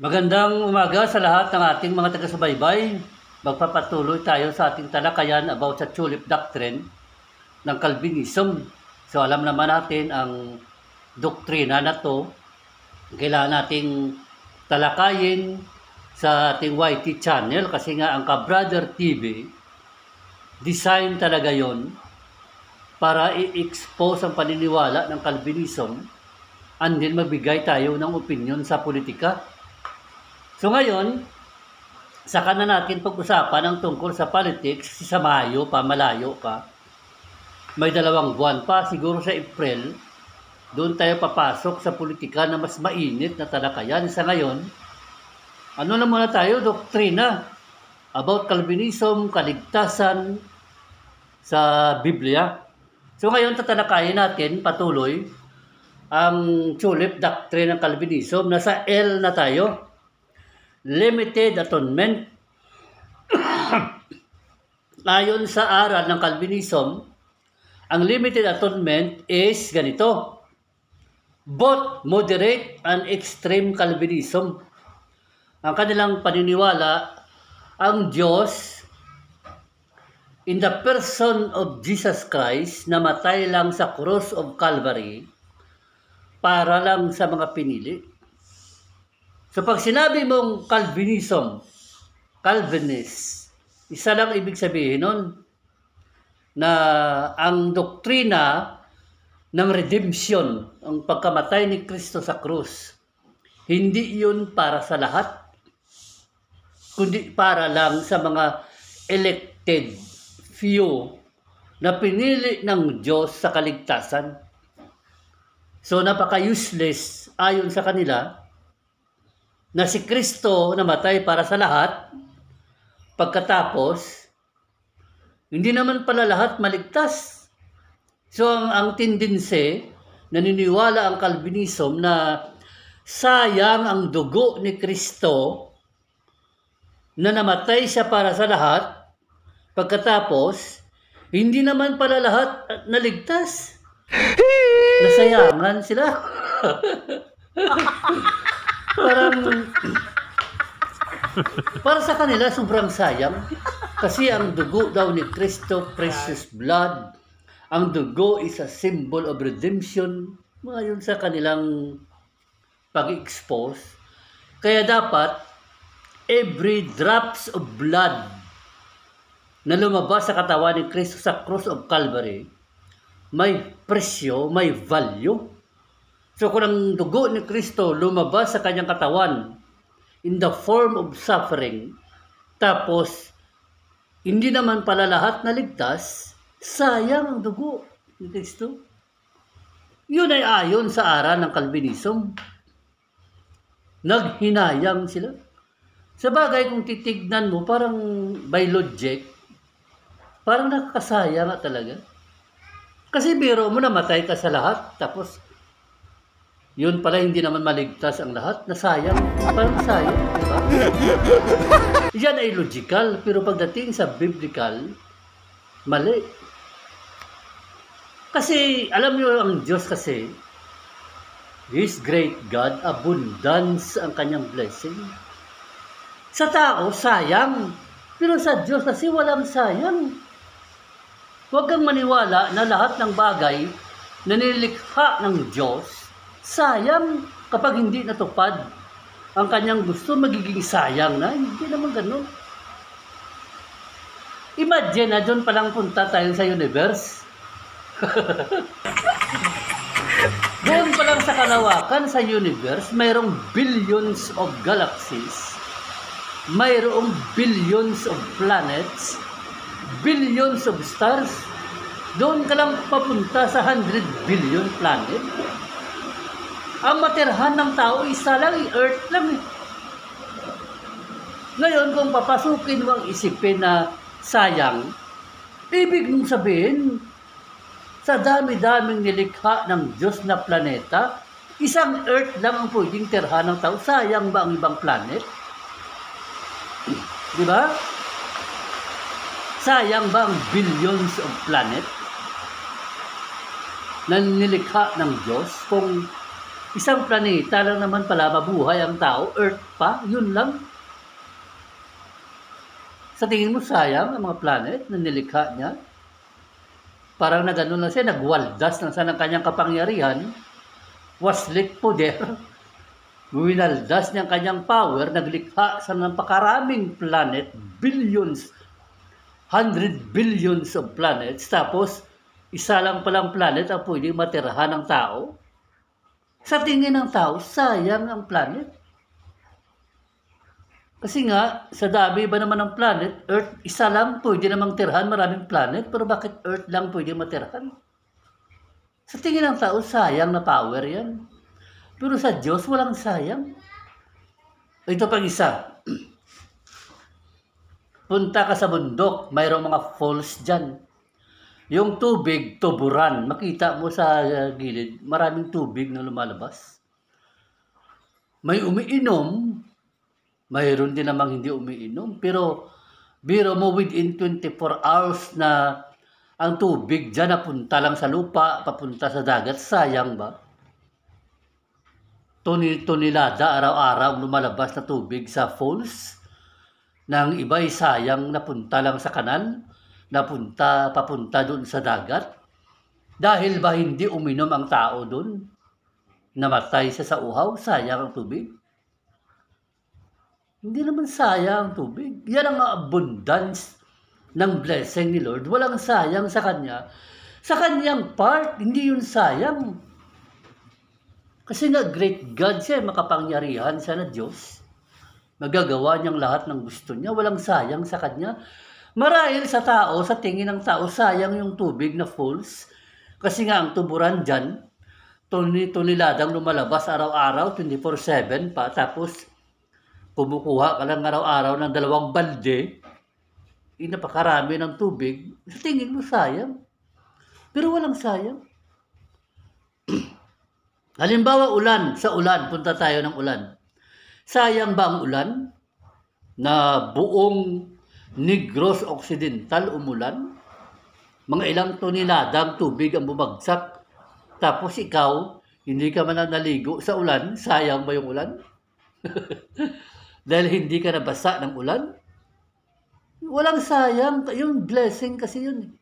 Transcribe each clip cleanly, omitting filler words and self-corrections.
Magandang umaga sa lahat ng ating mga taga-subaybay. Magpapatuloy tayo sa ating talakayan about sa tulip doctrine ng Calvinism. So alam naman natin ang doktrina na to. Kailangan nating talakayin sa ating YT channel kasi nga ang Ka-Brother TV, design talaga yon para i-expose ang paniniwala ng Calvinism and then magbigay tayo ng opinion sa politika. So ngayon, saka na natin pag-usapan ang tungkol sa politics sa Mayo pa, malayo pa. May 2 buwan pa, siguro sa April, doon tayo papasok sa politika na mas mainit na talakayan. Sa ngayon, ano na muna tayo? Doktrina about Calvinism, kaligtasan sa Biblia. So ngayon, tatalakayin natin patuloy ang tulip doctrine ng Calvinism. Nasa L na tayo. Limited atonement. Ayon sa aral ng Calvinism, ang limited atonement is ganito: both moderate and extreme Calvinism. Ang kanilang paniniwala, ang Diyos in the person of Jesus Christ namatay lang sa cross of Calvary para lang sa mga pinili. So pag sinabi mong Calvinism, Calvinist, isa lang ibig sabihin nun, na ang doktrina ng redemption, ang pagkamatay ni Kristo sa krus, hindi yun para sa lahat, kundi para lang sa mga elected few na pinili ng Diyos sa kaligtasan. So napaka-useless ayon sa kanila na si Kristo namatay para sa lahat, pagkatapos, hindi naman pala lahat maligtas. So ang tendency, naniniwala ang Calvinism na sayang ang dugo ni Kristo na namatay siya para sa lahat, pagkatapos, hindi naman pala lahat naligtas. Nasayangan sila. Para sa kanila sobrang sayang kasi ang dugo daw ni Kristo, precious blood, ang dugo is a symbol of redemption, ayon sa kanilang pag-expose. Kaya dapat every drops of blood na lumabas sa katawan ni Kristo sa cross of Calvary may presyo, may value. So kung ang dugo ni Kristo lumabas sa kanyang katawan in the form of suffering, tapos hindi naman pala lahat naligtas, sayang ang dugo ni Kristo. Yun ay ayon sa aral ng Calvinism. Naghinayang sila. Sa bagay, kung titignan mo, parang by logic, parang nakakasaya nga talaga. Kasi biro mo, namatay ka sa lahat, tapos yun pala hindi naman maligtas ang lahat, nasayang, parang sayang, di ba? Yan ay logical, pero pagdating sa biblical, mali. Kasi, alam niyo ang Diyos kasi, His great God, abundance ang kanyang blessing. Sa tao, sayang, pero sa Diyos kasi walang sayang. Huwag kang maniwala na lahat ng bagay na nilikha ng Diyos sayang kapag hindi natupad ang kanyang gusto, magiging sayang na. Hindi naman ganun. Imagine na doon palang punta tayo sa universe. Doon pa lang sa kalawakan sa universe, mayroong billions of galaxies, mayroong billions of planets, billions of stars. Doon ka lang papunta sa 100 billion planet. Ang materhan ng tao, isa lang, Earth lang. Ngayon, kung papasukin mo ang isipin na sayang, ibig mong sabihin, sa dami-daming nilikha ng Diyos na planeta, isang Earth lang ang pwedeng terhan ng tao. Sayang ba ang ibang planet? Di ba? Sayang ba ang billions of planet na nilikha ng Diyos kung Isang planeta lang naman pala mabuhay ang tao, Earth pa, yun lang. Sa tingin mo sayang ang mga planet na nilikha niya? Parang na gano'n lang siya, nagwaldas lang sa ng kanyang kapangyarihan, waslik poder, winaldas niyang kanyang power, naglikha sa napakaraming planet, billions, 100 billions of planets, tapos isa lang palang planet ang pwedeng matirahan ng tao. Sa tingin ng tao, sayang ang planet. Kasi nga, sa dami ba naman ng planet, Earth, isa lang pwede namang tirahan, maraming planet, pero bakit Earth lang pwede matirahan? Sa tingin ng tao, sayang na power yan. Pero sa Diyos, walang sayang. Ito pang isa. Punta ka sa bundok, mayroong mga falls dyan. Yung tubig, tuburan. Makita mo sa gilid, maraming tubig na lumalabas. May umiinom, mayroon din namang hindi umiinom. Pero biro mo within 24 hours na ang tubig dyan napunta lang sa lupa, papunta sa dagat, sayang ba? Tonelada araw-araw lumalabas na tubig sa falls. Nang iba'y sayang napunta lang sa kanal, papunta doon sa dagat. Dahil ba hindi uminom ang tao doon? Namatay siya sa uhaw, sayang ang tubig? Hindi naman sayang ang tubig. Yan ang abundance ng blessing ni Lord. Walang sayang sa Kanya. Sa Kanyang part, hindi yun sayang. Kasi nga, great God siya, makapangyarihan siya na Diyos. Magagawa niyang lahat ng gusto niya. Walang sayang sa Kanya. Marahil sa tao, sa tingin ng tao, sayang yung tubig na falls. Kasi nga, ang tuburan dyan, toniladang lumalabas araw-araw, 24/7 pa. Tapos, kumukuha ka lang araw-araw ng 2 balde, napakarami ng tubig, sa tingin mo sayang. Pero walang sayang. Halimbawa, ulan. Sa ulan, punta tayo ng ulan. Sayang ba ang ulan na buong Negros Occidental umulan? Mga ilang toneladang tubig ang bumagsak. Tapos ikaw, hindi ka man naligo sa ulan, sayang ba yung ulan? Dahil hindi ka nabasa ng ulan? Walang sayang. Yung blessing kasi yun.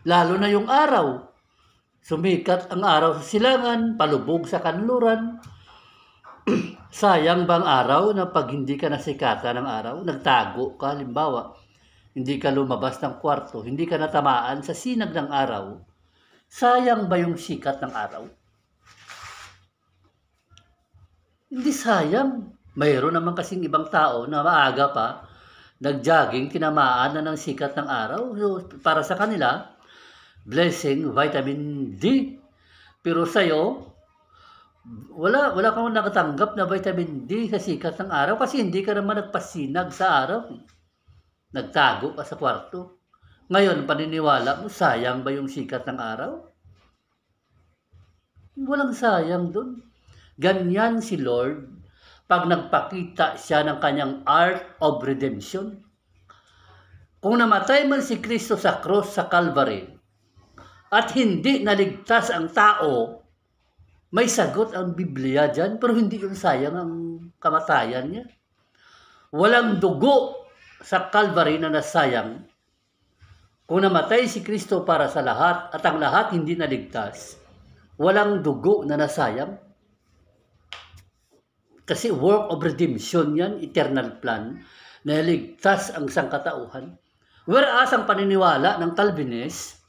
Lalo na yung araw. Sumikat ang araw sa silangan, palubog sa kanluran. Sayang bang araw na pag hindi ka nasikatan ng araw, nagtago ka, halimbawa, hindi ka lumabas ng kwarto, hindi ka natamaan sa sinag ng araw, sayang ba yung sikat ng araw? Hindi sayang. Mayroon naman kasing ibang tao na maaga pa, nag-jogging, tinamaan na ng sikat ng araw. So, para sa kanila, blessing, vitamin D. Pero sa'yo, wala kang nakatanggap na vitamin D sa sikat ng araw kasi hindi ka naman nagpasinag sa araw. Nagtago ka sa kwarto. Ngayon, paniniwala mo, sayang ba yung sikat ng araw? Walang sayang dun. Ganyan si Lord pag nagpakita siya ng kanyang art of redemption. Kung namatay man si Kristo sa cross sa Calvary at hindi naligtas ang tao, may sagot ang Biblia dyan, pero hindi yun sayang ang kamatayan niya. Walang dugo sa Calvary na nasayang. Kung namatay si Kristo para sa lahat at ang lahat hindi naligtas, walang dugo na nasayang. Kasi work of redemption yan, eternal plan, na ligtas ang sangkatauhan. Whereas ang paniniwala ng Calvinist,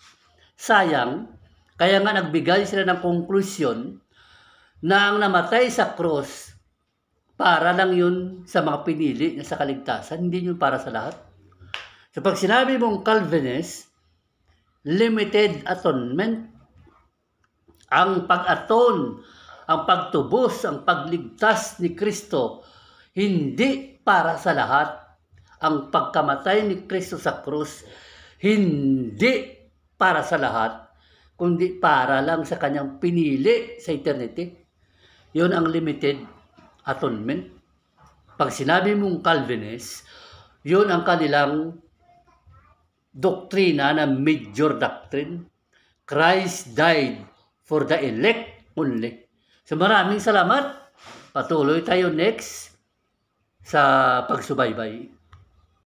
sayang, kaya nga nagbigay sila ng konklusyon na ang namatay sa cross, para lang yun sa mga pinili na sa kaligtasan, hindi yun para sa lahat. So pag sinabi mong Calvinist, limited atonement, ang pag-aton, ang pagtubos, ang pagligtas ni Kristo, hindi para sa lahat. Ang pagkamatay ni Kristo sa krus, hindi para sa lahat, kundi para lang sa kanyang pinili sa eternity. Yun ang limited atonement. Pag sinabi mong Calvinist, yun ang kanilang doktrina na major doctrine. Christ died for the elect only. So maraming salamat. Patuloy tayo next sa pagsubaybay.